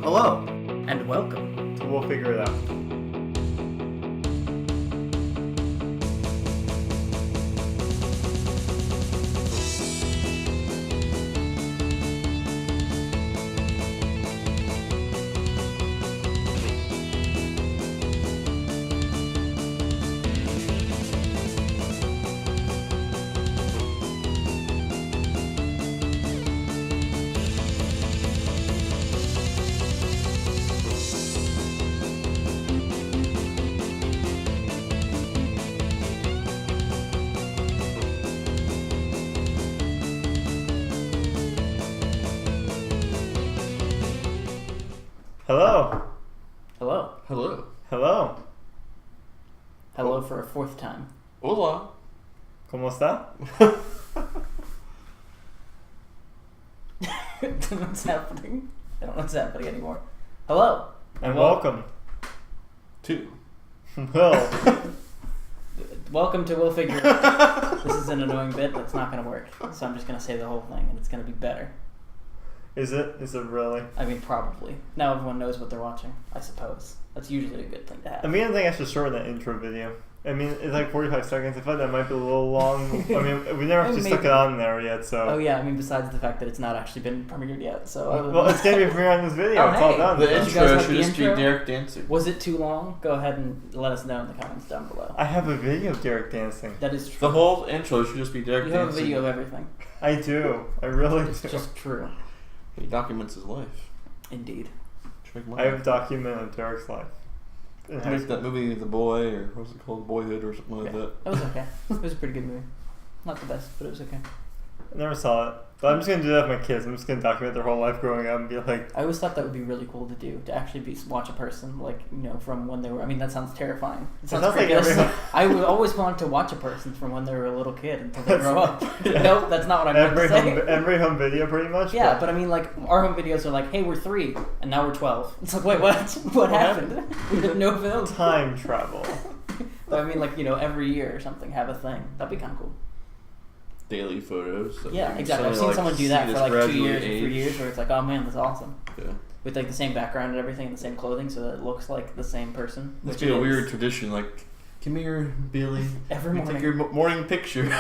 Hello. And welcome. We'll figure it out. Hello. Hello. Hello. Hello. Hello for a fourth time. Hola. ¿Cómo está? What's happening? I don't know what's happening anymore. Hello. And welcome. Two. Well, Welcome to We'll Figure It Out. This is an annoying bit that's not going to work. So I'm just going to say the whole thing and it's going to be better. is it? Is it really? I mean, probably. Now everyone knows what they're watching, I suppose. That's usually a good thing to have. I mean, I think I should shorten that intro video. I mean, it's like 45 seconds. I feel like that might be a little long. I mean, we never actually stuck it on there yet, so. Oh yeah, I mean, besides the fact that it's not actually been premiered yet, so. Well, it's going to be premiered on this video. Oh, it's all hey. done. The Did you guys intro like should the just be intro? Derek dancing. Was it too long? Go ahead and let us know in the comments down below. I have a video of Derek dancing. That is true. The whole intro should just be Derek You have a dancing. video of everything. I do. I really It's do. just true. He documents his life. Indeed. Check I have a document of Derek's life. In high Like school. that movie, The Boy, or what was it called, Boyhood, or something like Yeah. that. It was okay. It was a pretty good movie. Not the best, but it was okay. I never saw it. But I'm just going to do that with my kids. I'm just going to document their whole life growing up and be like, I always thought that would be really cool to do, to actually watch a person, like, you know, from when they were, I mean, that sounds terrifying. It sounds sounds like ridiculous. everyone- I would always want to watch a person from when they were a little kid until they That's- grow up. yeah. Nope, that's not what I meant to say. every home video pretty much. Yeah, but I mean, like, our home videos are like, hey, we're 3, and now we're 12. It's like, wait, what? What happened? We have no film. Time travel. But I mean, like, you know, every year or something, have a thing. That'd be kind of cool. Daily photos. So Yeah, you can exactly. I've suddenly, seen like, someone do see that this for like 2 gradually years or 3 age. years, where it's like, oh man, that's awesome. Yeah. With like the same background and everything, and the same clothing, so that it looks like the same person. Must which be a it weird is. tradition, like, come here, Billy. Every Let me morning. take your morning picture.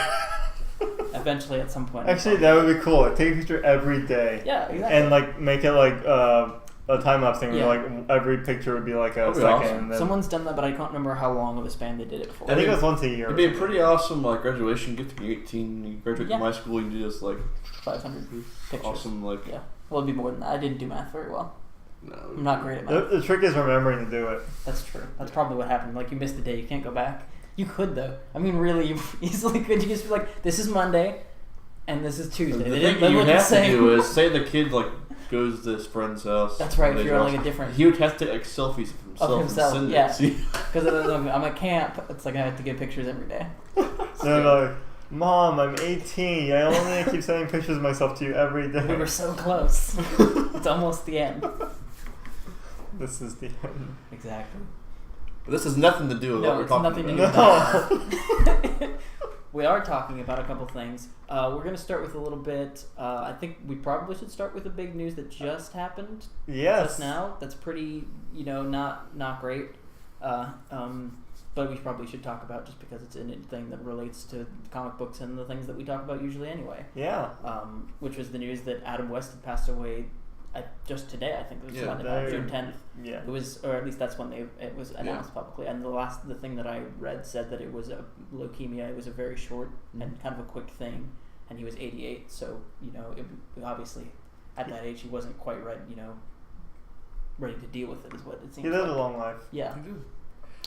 Eventually, at some point. Actually, that would be cool. Like, take a picture every day. Yeah, exactly. And like make it like a time lapse thing. Yeah. Where, like every picture would be like a That'd be second. awesome. And then, Someone's done that, but I can't remember how long of a span they did it for. I think it was once a year. It'd be a pretty awesome like graduation gift. You're 18, you graduate Yeah. from high school, you do this like 500 pictures. awesome like. Yeah. Well, it'd be more than that. I didn't do math very well. No, I'm not great at math. The trick is remembering to do it. That's true. That's probably what happened. Like, you missed the day, you can't go back. You could, though. I mean, really, you easily could. You just be like, this is Monday, and this is Tuesday. The They thing didn't that you look the have to same. do is say the kid like goes to his friend's house. That's right, and if they you're go- like a different- He would have to take like selfies of himself. himself, and send yeah. it. See? Because I'm at camp. It's like I have to get pictures every day. They're like, Mom, I'm 18. I only keep sending pictures of myself to you every day. We were so close. It's almost the end. This is the end. Exactly. But this has nothing to do with No, what we're it's talking nothing to about. do with No. We are talking about a couple things. We're going to start with a little bit. I think we probably should start with the big news that just happened Yes. just now. That's pretty, you know, not great. But we probably should talk about just because it's a thing that relates to comic books and the things that we talk about usually anyway. Yeah. Which was the news that Adam West had passed away just today. I think it was Yeah, June 10th. Yeah. It was, or at least that's when it was announced publicly. And the thing that I read said that it was a leukemia. It was a very short and kind of a quick thing, and he was 88. So you know, obviously, at that age, he wasn't quite ready. You know, ready to deal with it is what it seems. He lived like. a long life. Yeah.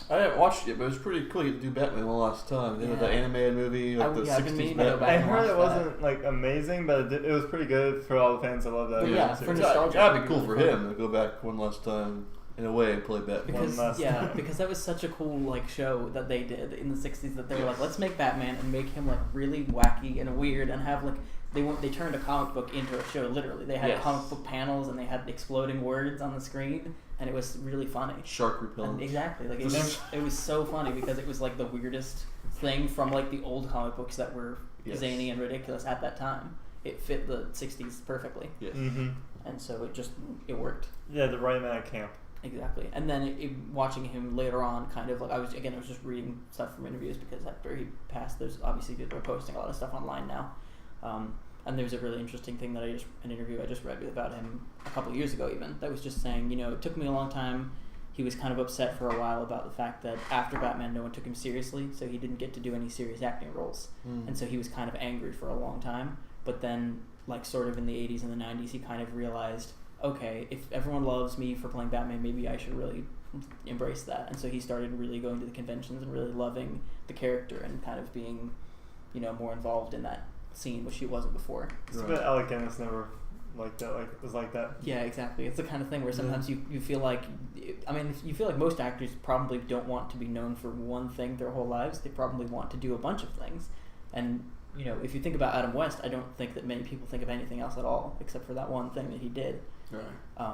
I haven't watched it, but it was pretty cool. You get to do Batman one last time. You know, Yeah. the animated movie, like the I've been 60s meaning to go Batman. back I and heard it watch that. wasn't like amazing, but it was pretty good for all the fans that love that. But yeah, for series. nostalgia. That'd be cool for Really him to go back one last time, in a way, and play Batman. Because last time. because that was such a cool like show that they did in the 60s that they were like, let's make Batman and make him like really wacky and weird and have like they turned a comic book into a show. Literally, they had Yes. comic book panels and they had exploding words on the screen, and it was really funny. Shark And repellent. exactly, like it was so funny because it was like the weirdest thing from like the old comic books that were Yes. zany and ridiculous at that time. it fit the 60s perfectly, Yes. Mm-hmm. and so it worked. Yeah, the right amount of camp. Exactly. And then watching him later on, kind of like I was just reading stuff from interviews because after he passed, there's obviously people are posting a lot of stuff online now. And there's a really interesting thing that an interview I just read about him a couple of years ago even, that was just saying, it took me a long time. He was kind of upset for a while about the fact that after Batman, no one took him seriously, so he didn't get to do any serious acting roles. And so he was kind of angry for a long time. But then, like sort of in the 80s and the 90s, he kind of realized, okay, if everyone loves me for playing Batman, maybe I should really embrace that. And so he started really going to the conventions and really loving the character and kind of being, more involved in that scene, which he wasn't before. But Alec Guinness never was like that. Yeah, exactly. It's the kind of thing where sometimes you feel like, you feel like most actors probably don't want to be known for one thing their whole lives. They probably want to do a bunch of things. And, if you think about Adam West, I don't think that many people think of anything else at all except for that one thing that he did. Right.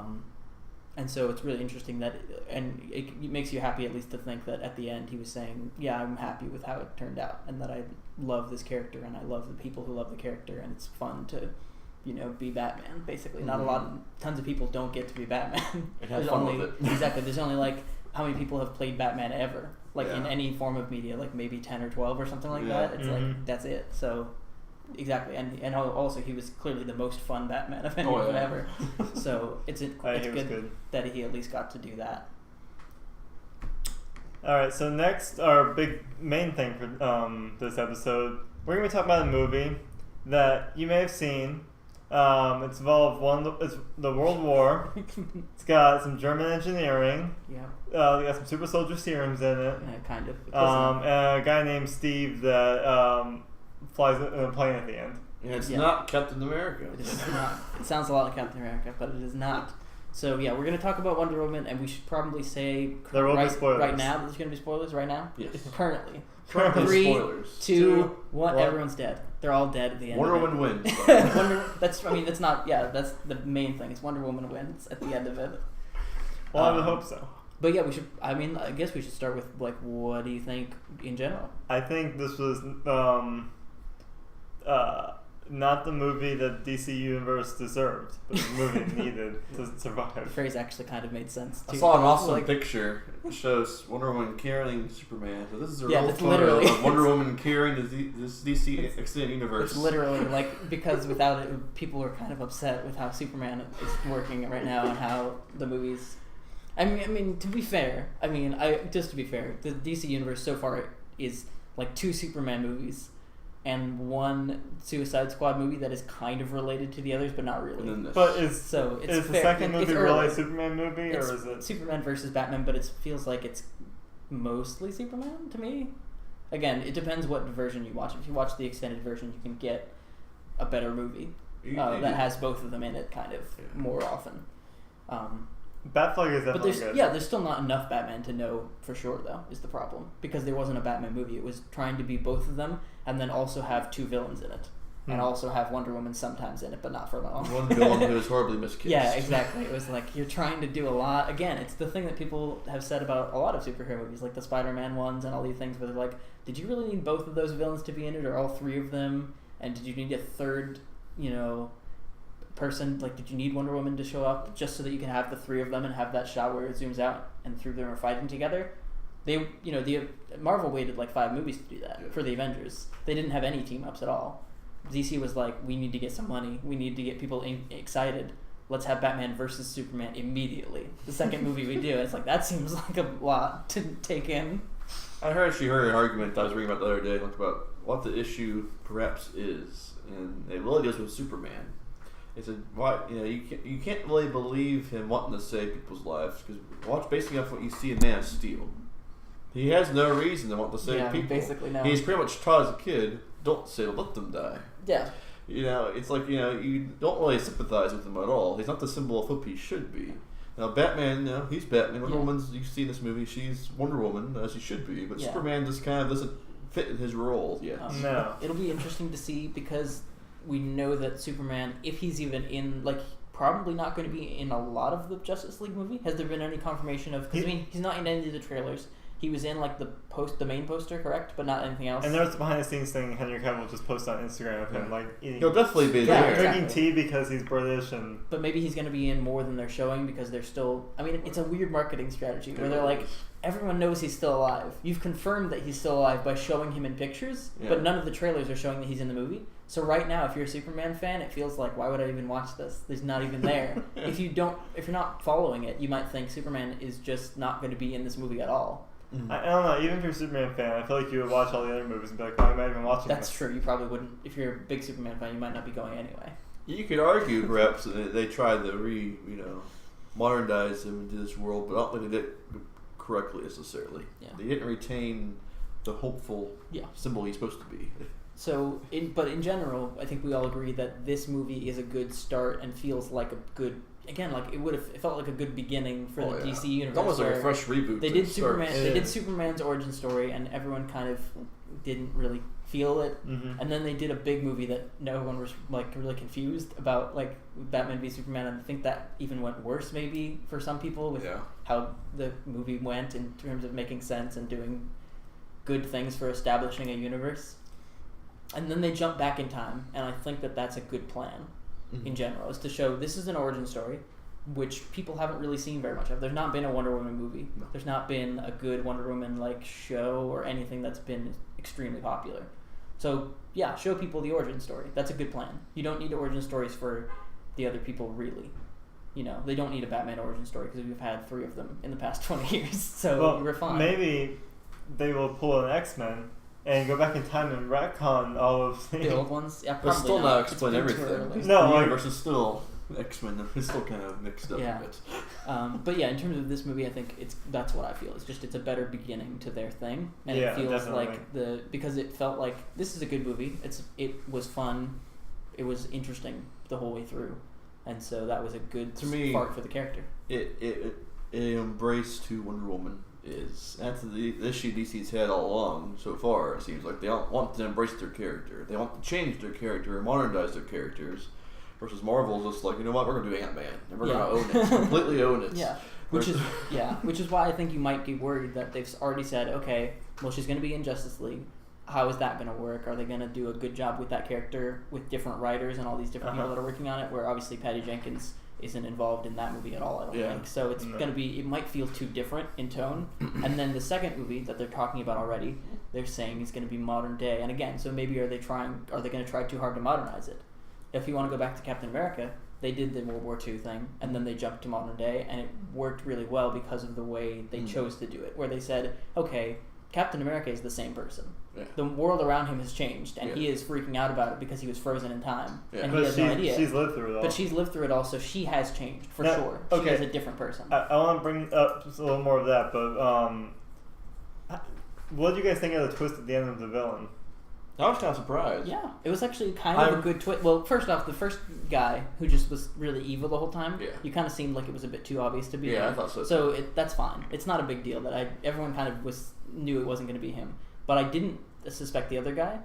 And so it's really interesting and it makes you happy at least to think that at the end he was saying, yeah, I'm happy with how it turned out, and that I love this character and I love the people who love the character, and it's fun to, be Batman, basically. Mm-hmm. Tons of people don't get to be Batman. And have fun with it. Exactly. There's only like, how many people have played Batman ever? Like in Yeah. any form of media, like maybe 10 or 12 or something like Yeah. that. It's like, that's it. So, exactly. And also he was clearly the most fun Batman of anyone ever. So it's good that he at least got to do that. Alright, so next, our big main thing for this episode, we're going to be talking about a movie that you may have seen. It's involved it's the World War. It's got some German engineering. Yeah. They got some super soldier serums in it. Kind of. And a guy named Steve that flies in a plane at the end. And it's not Captain America. It is not. It sounds a lot like Captain America, but it is not. So yeah, we're going to talk about Wonder Woman, and we should probably say there will be spoilers right now. There's going to be spoilers right now. Yes. Currently. Currently 3, spoilers. 2, 1. What? Everyone's dead. They're all dead at the end. Wonder of it. Woman wins. That's not. Yeah, that's the main thing. It's Wonder Woman wins at the end of it. Well, I would hope so. But yeah, we should. I guess we should start with like, what do you think in general? I think this was not the movie that DC Universe deserved, but the movie it needed to The survive. phrase actually kind of made sense too. I saw an awesome Like, picture. It shows Wonder Woman carrying Superman. So this is a Yeah, real it's photo literally- of Wonder Woman carrying this DC extended universe. It's literally like, because without it, people are kind of upset with how Superman is working right now and how the movies. I mean, to be fair, the DC universe so far is like 2 Superman movies and 1 Suicide Squad movie that is kind of related to the others, but not really. And then this. But It's is fair. the second It's movie really early. a Superman movie, It's or is it? Superman versus Batman, but it feels like it's mostly Superman to me. Again, it depends what version you watch. If you watch the extended version, you can get a better movie that has both of them in it, kind of more often. Batfleck is But definitely good. there's still not enough Batman to know for sure, though, is the problem. Because there wasn't a Batman movie. It was trying to be both of them, and then also have 2 villains in it. And also have Wonder Woman sometimes in it, but not for long. One villain who is horribly miskissed. Yeah, exactly. It was like, you're trying to do a lot. Again, it's the thing that people have said about a lot of superhero movies, like the Spider-Man ones and all these things, where they're like, did you really need both of those villains to be in it, or all 3 of them? And did you need a third, person? Like, did you need Wonder Woman to show up just so that you can have the 3 of them and have that shot where it zooms out and 3 of them are fighting together? The Marvel waited like 5 movies to do that for the Avengers. They didn't have any team-ups at all. DC was like, we need to get some money. We need to get people excited. Let's have Batman versus Superman immediately. The second movie we do. And it's like, that seems like a lot to take in. I actually heard an argument I was reading about the other day about what the issue perhaps is, and it really deals with Superman. It's you can't really believe him wanting to save people's lives because basically off what you see in Man of Steel, he has no reason to want to save people. Basically no. He's pretty much taught as a kid, don't say let them die. Yeah. It's like you don't really sympathize with him at all. He's not the symbol of hope he should be. Now Batman, he's Batman. Wonder Woman's, you see in this movie, she's Wonder Woman as she should be, but Superman just kind of doesn't fit in his role yet. No. It'll be interesting to see because we know that Superman, if he's even in, probably not going to be in a lot of the Justice League movie. Has there been any confirmation of? Because he's not in any of the trailers, He was in like the main poster, correct, but not anything else. And there's the behind the scenes thing Henry Cavill just posted on Instagram of him like eating, He'll definitely be Yeah, there. drinking exactly. tea because he's British and But maybe he's going to be in more than they're showing because they're still. I mean, it's a weird marketing strategy where they're like, everyone knows he's still alive. You've confirmed that he's still alive by showing him in pictures, Yeah. but none of the trailers are showing that he's in the movie. So right now, if you're a Superman fan, it feels like, why would I even watch this? He's not even there. If you're not following it, you might think Superman is just not going to be in this movie at all. I don't know, even if you're a Superman fan, I feel like you would watch all the other movies and be like, why am I even watching That's this? true. You probably wouldn't. If you're a big Superman fan, you might not be going anyway. You could argue perhaps that they tried to modernize him into this world, but I don't think they did it correctly necessarily. Yeah. They didn't retain the hopeful symbol he's supposed to be. So, but in general, I think we all agree that this movie is a good start and feels like a good. Again, like it felt like a good beginning for the DC universe. It's almost like a where fresh reboot. They to did start. Superman. They did Superman's origin story, and everyone kind of didn't really feel it. Mm-hmm. And then they did a big movie that no one was like really confused about, like Batman v Superman. And I think that even went worse, maybe for some people, with how the movie went in terms of making sense and doing good things for establishing a universe. And then they jump back in time, and I think that that's a good plan. In general, is to show this is an origin story, which people haven't really seen very much of. There's not been a Wonder Woman movie. No. There's not been a good Wonder Woman like show or anything that's been extremely popular. So yeah, show people the origin story. That's a good plan. You don't need origin stories for the other people, really. They don't need a Batman origin story because we've had 3 of them in the past 20 years. So we're fine. Maybe they will pull an X-Men and go back in time and retcon all of the old ones, yeah, But probably still not. not It's explain been too everything. early. No, the like- universe is still X-Men. It's still kind of mixed up Yeah. a bit. But yeah, in terms of this movie, I think that's what I feel. It's a better beginning to their thing, and Yeah, it feels definitely. like because it felt like this is a good movie. It was fun, it was interesting the whole way through, and so that was a good To me, spark for the character. It embraced who Wonder Woman is. That's the issue DC's had all along so far. It seems like they don't want to embrace their character. They want to change their character and modernize their characters. Versus Marvel's just like, you know what, we're gonna do Ant-Man and we're gonna own it, completely own it. Yeah, which is why I think you might be worried that they've already said, okay, well, she's going to be in Justice League. How is that going to work? Are they going to do a good job with that character with different writers and all these different people that are working on it? Where obviously Patty Jenkins isn't involved in that movie at all, I don't think. So it's going to be, it might feel too different in tone. And then the second movie that they're talking about already, they're saying is going to be modern day. And again, so maybe are they going to try too hard to modernize it? If you want to go back to Captain America, they did the World War II thing, and then they jumped to modern day, and it worked really well because of the way they chose to do it, where they said, okay, Captain America is the same person. Yeah. The world around him has changed, and he is freaking out about it because he was frozen in time, and he But has no idea. she's lived through it all. But she's lived through it all, so she has changed, for Now, sure. okay. She is a different person. I want to bring up just a little more of that, but what do you guys think of the twist at the end of the villain? I was kind of surprised. Yeah, it was actually kind of a good twist. Well, first off, the first guy who just was really evil the whole time, you kind of seemed like it was a bit too obvious to be him. Yeah, I thought so. So that's fine. It's not a big deal that everyone kind of knew it wasn't going to be him. But I didn't suspect the other guy,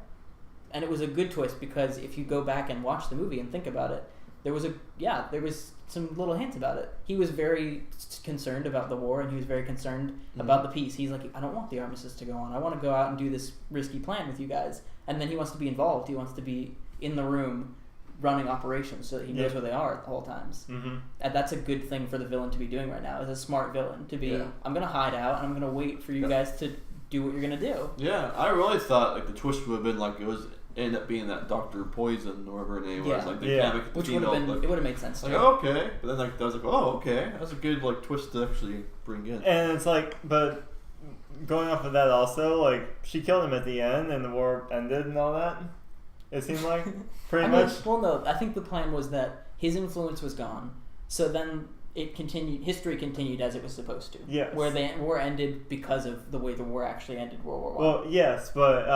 and it was a good twist because if you go back and watch the movie and think about it, there was some little hints about it. He was very concerned about the war, and he was very concerned about the peace. He's like, I don't want the armistice to go on. I want to go out and do this risky plan with you guys. And then he wants to be involved. He wants to be in the room running operations so that he knows where they are at all times. Mm-hmm. And that's a good thing for the villain to be doing right now. Is a smart villain to be, I'm going to hide out, and I'm going to wait for you guys to do what you're going to do. Yeah, I really thought like the twist would have been like it was ended up being that Dr. Poison or whatever her name was, like the comic which would have been like, it would have made sense. like Too. okay, but then like I was like, oh okay, that's a good like twist to actually bring in. And it's like, but going off of that also, like she killed him at the end, and the war ended and all that. It seemed like pretty much. Well, no, I think the plan was that his influence was gone, so then it continued. History continued as it was supposed to. Yes. Where the war ended because of the way the war actually ended. World War I. Well, yes, but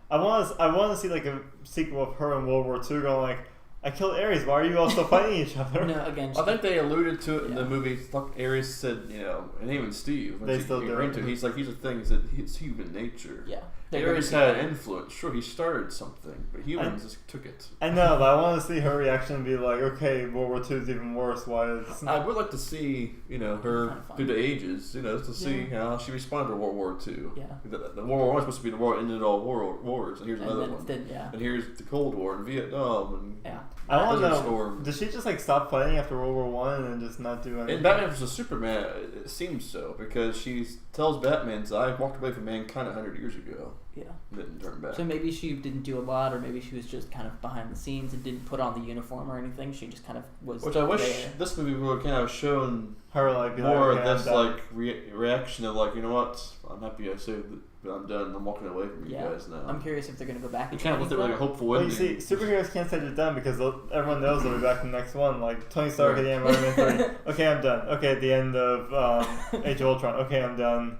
I want to see like a sequel of her in World War II going like, I killed Ares. Why are you all still fighting each other? No, again. I think they alluded to it in the movie. Fuck, Ares said, and even Steve. They still do it. He's like, he's a thing. He said it's human nature. Yeah. Ares had influence. Sure, he started something, but humans just took it. I know, but I want to see her reaction and be like, okay, World War II is even worse. Why is... I would like to see, her through the ages, to see how she responded to World War II. Yeah. The World War I was supposed to be the war that ended all wars, and here's another one. Yeah. And here's the Cold War and Vietnam and I want to know, Storm. did she just stop fighting after World War One and just not do anything? In Batman vs Superman, it seems so, because she tells Batman, I walked away from mankind 100 years ago. Yeah. Didn't turn back. So maybe she didn't do a lot, or maybe she was just kind of behind the scenes and didn't put on the uniform or anything. She just kind of was. Which I wish there. this movie would kind of shown her more of this reaction of you know what, I'm happy I saved it, but I'm done. I'm walking away from you guys now. I'm curious if they're gonna go back. You kind of looked at it like a hopeful ending. Well, you see, superheroes can't say they're done because everyone knows they'll be back in the next one. Like Tony Stark at the end of Iron Man 3. Okay, I'm done. Okay, at the end of Age of Ultron. Okay, I'm done.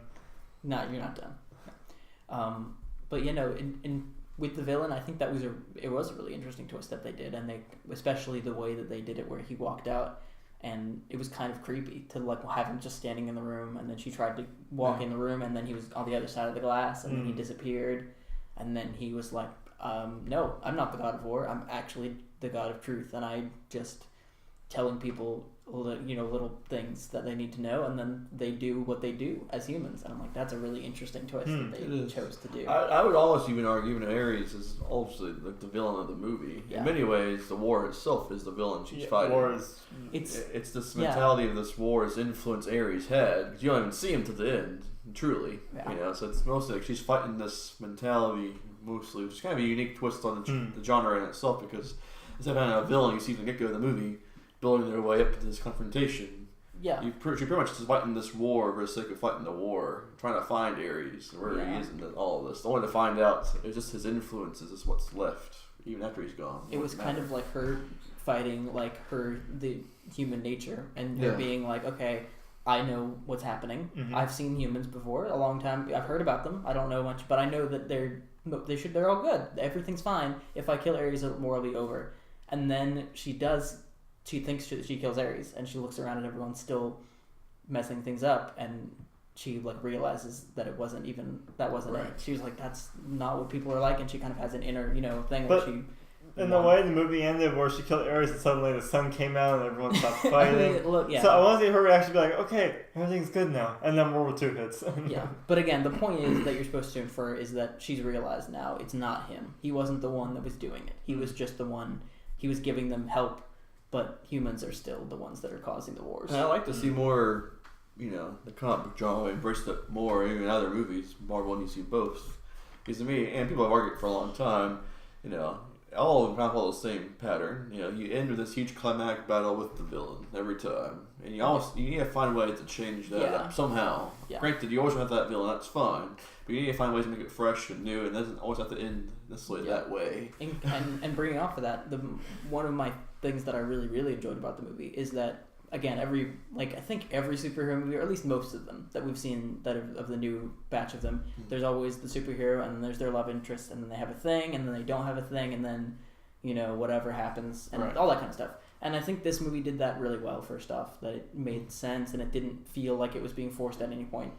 No, you're not done. But in with the villain, I think that was it was a really interesting twist that they did, and especially the way that they did it, where he walked out, and it was kind of creepy to have him just standing in the room, and then she tried to walk in the room, and then he was on the other side of the glass, and then he disappeared, and then he was like, "No, I'm not the god of war. I'm actually the god of truth, and I just telling people." Little things that they need to know, and then they do what they do as humans. And I'm like, that's a really interesting twist that they chose to do. I would almost even argue that Ares is obviously the villain of the movie. Yeah. In many ways, the war itself is the villain she's fighting. It's this mentality of this war has influenced Ares' head, because you don't even see him to the end, truly. Yeah. So it's mostly like she's fighting this mentality mostly, which is kind of a unique twist on the genre in itself, because instead of having a villain you see from the get-go of the movie building their way up to this confrontation. Yeah. You're pretty much just fighting this war for the sake of fighting the war, trying to find Ares, where he is in all of this. The only to find out is just his influences is what's left, even after he's gone. It was kind of like her fighting the human nature, and her being like, okay, I know what's happening. Mm-hmm. I've seen humans before a long time. I've heard about them. I don't know much, but I know that they're all good. Everything's fine. If I kill Ares, the war will be over. And then she thinks she kills Ares, and she looks around and everyone's still messing things up, and she realizes that it wasn't it. She was like, that's not what people are like, and she kind of has an inner thing where she. In the way the movie ended, where she killed Ares and suddenly the sun came out and everyone stopped fighting. So I want to see her reaction, be like, okay, everything's good now, and then World War II hits. Yeah, but again, the point is that you're supposed to infer is that she's realized now it's not him. He wasn't the one that was doing it. He was just the one. He was giving them help. But humans are still the ones that are causing the wars. And I like to see more, the comic book genre embrace that more, even in other movies, Marvel and DC both. Because to me, and people have argued for a long time, all of them kind of follow the same pattern. You end with this huge climatic battle with the villain every time. And you need to find ways to change that up somehow. Yeah. Granted, you always have that villain, that's fine. But you need to find ways to make it fresh and new, and it doesn't always have to end necessarily that way. And bringing off of that, one of my things that I really, really enjoyed about the movie is that, again, I think every superhero movie, or at least most of them that we've seen of the new batch of them, there's always the superhero, and then there's their love interest, and then they have a thing, and then they don't have a thing, and then, whatever happens, and all that kind of stuff. And I think this movie did that really well, first off, that it made sense, and it didn't feel like it was being forced at any point.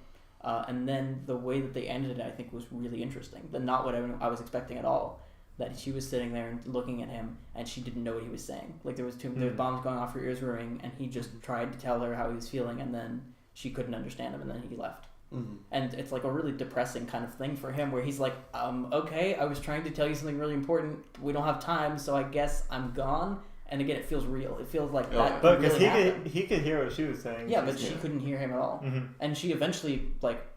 And then the way that they ended it, I think, was really interesting. Not what I was expecting at all. That she was sitting there and looking at him, and she didn't know what he was saying. There was bombs going off, her ears were ringing, and he just tried to tell her how he was feeling, and then she couldn't understand him, and then he left. Mm-hmm. And it's a really depressing kind of thing for him, where he's like, okay, I was trying to tell you something really important. We don't have time, so I guess I'm gone. And again, it feels real. It feels like that. But because he could hear what she was saying. Yeah, but she couldn't hear him at all. Mm-hmm. And she eventually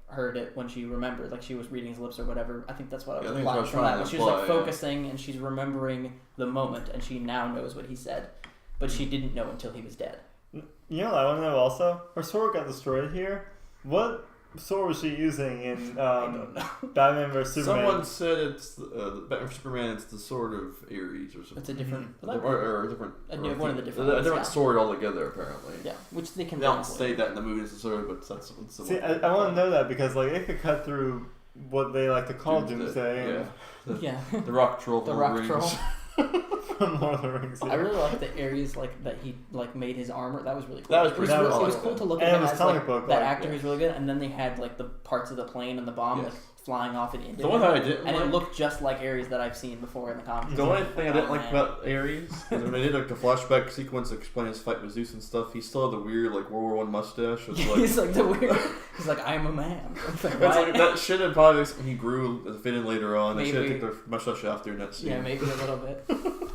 heard it when she remembered, she was reading his lips or whatever. I think that's what I was applying from that. She was focusing, and she's remembering the moment, and she now knows what he said, but she didn't know until he was dead. I want to know also. Her sword got destroyed here. What sword was she using in Batman vs Superman? Someone said it's Batman vs Superman. It's the sword of Ares or something. It's a different, or a different, one of the different. A different sword altogether, apparently. Yeah, which they can. They don't state that in the movie as a sword, but that's what's. See, I want to know that because it could cut through what they like to call Doomsday. The Rock Troll. The Rock Troll. From Lord of the Rings. Yeah. I really like the Ares that he made his armor. That was really cool. That was it was cool to look at him as comic book, that actor who's really good. And then they had the parts of the plane and the bomb flying off and into The one him. that I didn't And like, it looked just like Ares that I've seen before in the comics. the only thing I didn't Oh, like man. about Ares is when they did like the flashback sequence to explain his fight with Zeus and stuff, he still had the weird like World War I mustache. It's like, He's like the weird. He's like, I am a man. It's like, it's what? like that should have probably he grew as fit in later on. They should have Maybe. taken their mustache off during that scene. Yeah, maybe a little bit.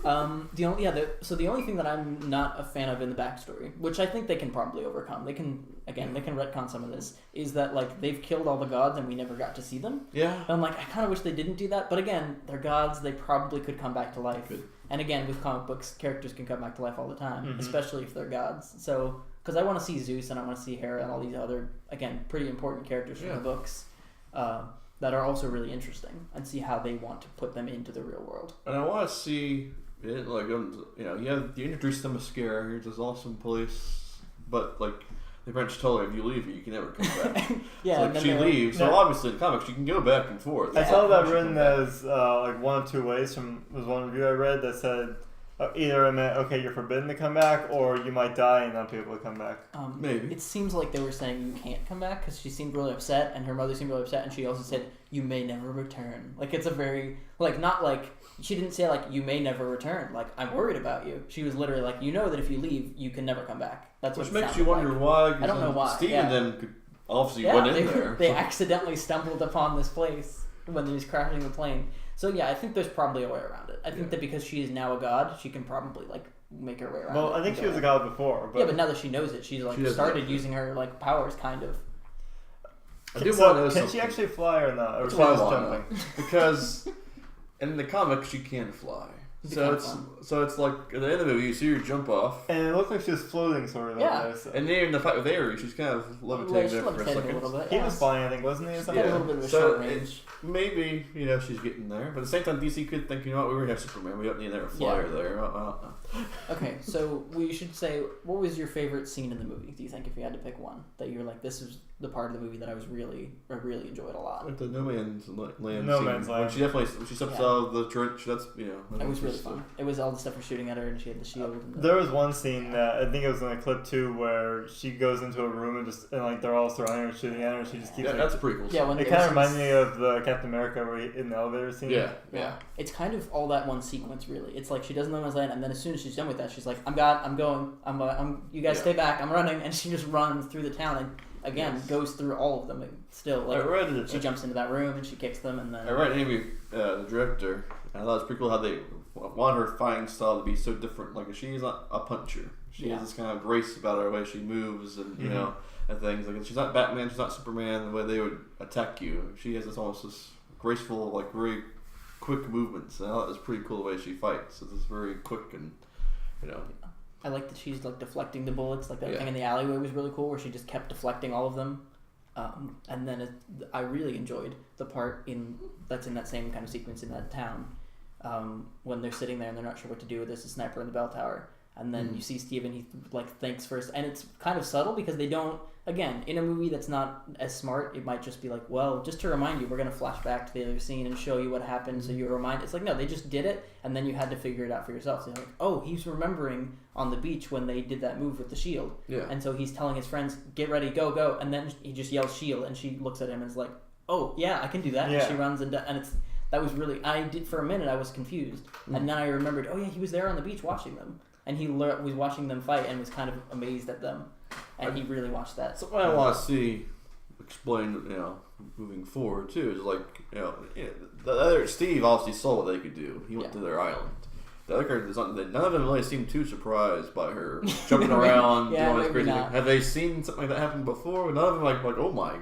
The only thing that I'm not a fan of in the backstory, which I think they can probably overcome, they can retcon some of this, is that like they've killed all the gods and we never got to see them. Yeah. And I'm like, I kind of wish they didn't do that, but again, they're gods. They probably could come back to life. Good. And again, with comic books, characters can come back to life all the time, Mhm. especially if they're gods. So, because I want to see Zeus and I want to see Hera and all these other, again, pretty important characters from Yeah. the books. That are also really interesting, and see how they want to put them into the real world. And I want to see it, like, you introduce the Mascara. Here's this awesome place, but like the French told her, if you leave it, you can never come back. Yeah, So, and like, then she they're leaves. So No. obviously in comics, you can go back and forth. I Yeah. saw that She written come back. as like one of two ways. Was one review I read that said either it meant okay, you're forbidden to come back, or you might die and not be able to come back. Maybe. It seems like they were saying you can't come back because she seemed really upset, and her mother seemed really upset, and she also said you may never return. Like it's a very not like she didn't say like you may never return. Like I'm worried about you. She was literally like you know that if you leave you can never come back. That's Which what it makes you sounded wonder like. why. I don't know why, Steve yeah. and them could obviously Yeah, went in they, there. they accidentally stumbled upon this place when they was crashing the plane. So yeah, I think there's probably a way around it. I think Yeah. that because she is now a god, she can probably make her way around it. Well, I think she was a god before, but Yeah, but now that she knows it, she's She doesn't started like it. using her powers kind of. I do so want to know can something. she actually fly or not? Or That's is she what I just want to know. jumping? Because in the comics she can fly. She So can it's fly. so it's like at the end of the movie you see her jump off. And it looked like she was floating sort of. Yeah. Up there, so. And then in the fight with Ares, she's kind of levitating She there for a levitated second. a little bit. He yeah. was flying, I think, wasn't he? Or She something? got a little bit of a So short it- range. Maybe she's getting there, but at the same time DC could think, we already have Superman. We don't need another flyer there. I don't know. Okay, so we should say, what was your favorite scene in the movie? Do you think if you had to pick one that you were like, this is the part of the movie that I really enjoyed a lot? Like the No Man's Land. No scene, Man's Land. When she definitely when she steps Yeah. out of the trench. That's It was really fun. It was all the stuff for shooting at her, and she had the shield. And the, There was one scene that I think it was in a clip too, where she goes into a room and like they're all surrounding her, shooting at her, and she just keeps. Yeah, like, that's a pretty cool. yeah, when it they kind were of reminded scenes- me of the Captain America where in the elevator scene. Yeah. It's kind of all that one sequence, really. It's like she does No Man's Land, and then as soon as she's done with that, she's like, "I'm God, I'm going, you guys Yeah. stay back, I'm running," and she just runs through the town and again Yes. goes through all of them. And still, I like read it. she jumps into that room and she kicks them, and then I read Amy, the director, and I thought it was pretty cool how they want her fighting style to be so different. Like she's not a puncher; she Yeah. has this kind of grace about her, the way she moves, and you Mhm. know, and things. Like she's not Batman, she's not Superman. The way they would attack you, she has this almost this graceful, like very quick movements. And I thought it was pretty cool the way she fights. It's just very quick and you know. I like that she's like deflecting the bullets. Like that Yeah. thing in the alleyway was really cool, where she just kept deflecting all of them. And then I really enjoyed the part that's in that same kind of sequence in that town, when they're sitting there and they're not sure what to do. There's a sniper in the bell tower, and then you see Steven. He thinks first, and it's kind of subtle because they don't. Again, in a movie that's not as smart, it might just be like, well, just to remind you, we're gonna flash back to the other scene and show you what happened, so you're reminded. It's like no, they just did it, and then you had to figure it out for yourself. So you're like, oh, he's remembering on the beach when they did that move with the shield. Yeah. And so he's telling his friends, get ready, go, go. And then he just yells shield, and she looks at him and is like, oh, yeah, I can do that. Yeah. And she runs and that was really, for a minute, I was confused. And then I remembered, oh, yeah, he was there on the beach watching them. And he was watching them fight and was kind of amazed at them. And he really watched that. Something I want to see explained, moving forward too is like, the other Steve obviously saw what they could do. He went Yeah. to their island. The other characters, none of them really seemed too surprised by her jumping around, Yeah, doing all this maybe crazy not. thing. Have they seen something like that happen before? None of them like oh my.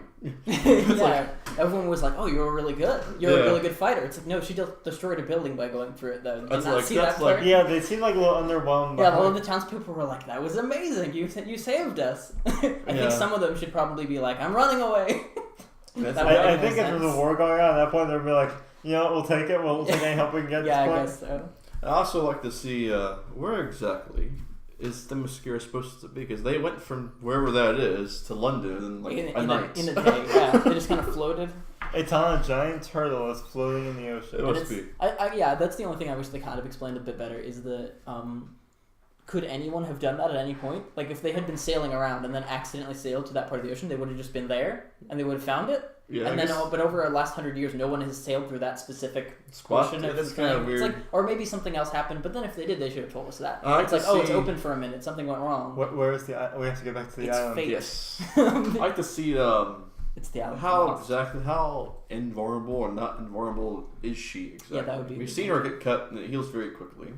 Yeah, everyone was like, oh, you're really good. You're a Yeah. really good fighter. It's like, no, she destroyed a building by going through it, though. Did you That's not like- see that's that like- part? Yeah, they seemed like a little underwhelmed. Yeah, by all it. of the townspeople were like, that was amazing. You saved us. I think Yeah. some of them should probably be like, I'm running away. That's That like- would I make think more if there's a sense. war going on at that point, they'd be like, we'll take it. We'll take any help we can get. Yeah, at I this point. guess so. I also like to see where exactly is the Mascara supposed to be, because they went from wherever that is to London in like a night. In a day, yeah. They just kind of floated. It's on a giant turtle that's floating in the ocean. It And must it's- be. yeah, that's the only thing I wish they kind of explained a bit better is the could anyone have done that at any point? Like, if they had been sailing around and then accidentally sailed to that part of the ocean, they would have just been there and they would have found it. Yeah, and then, but over the last 100 years, no one has sailed through that specific spot. portion of That's the kind thing. of weird. It's like, or maybe something else happened, but then if they did, they should have told us that. I like It's like, to oh, it's see- open for a minute, something went wrong. Where is the? We have to get back to the It's island. fate. Yes. I like to see It's the island. how Lost. exactly how invulnerable or not invulnerable is she exactly? Yeah, that would be We've the seen her get cut and it heals very quickly,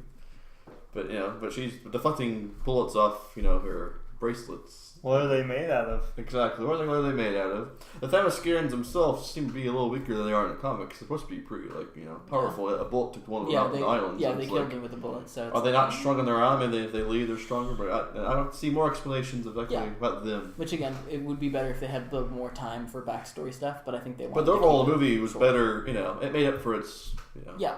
but but she's deflecting bullets off her bracelets. What are they made out of? Exactly. What are they made out of? The Themyscirans themselves seem to be a little weaker than they are in the comics. They're supposed to be pretty powerful. A bullet took one of them out on the island. Yeah, so they it's killed him with a bullet. So are they not strong in their arm? Maybe if they leave, they're stronger. But I don't see more explanations exactly Yeah. about them. Which again, it would be better if they had a little more time for backstory stuff. But I think they. But wanted the to overall keep it movie was short. better. It made up for its. Yeah,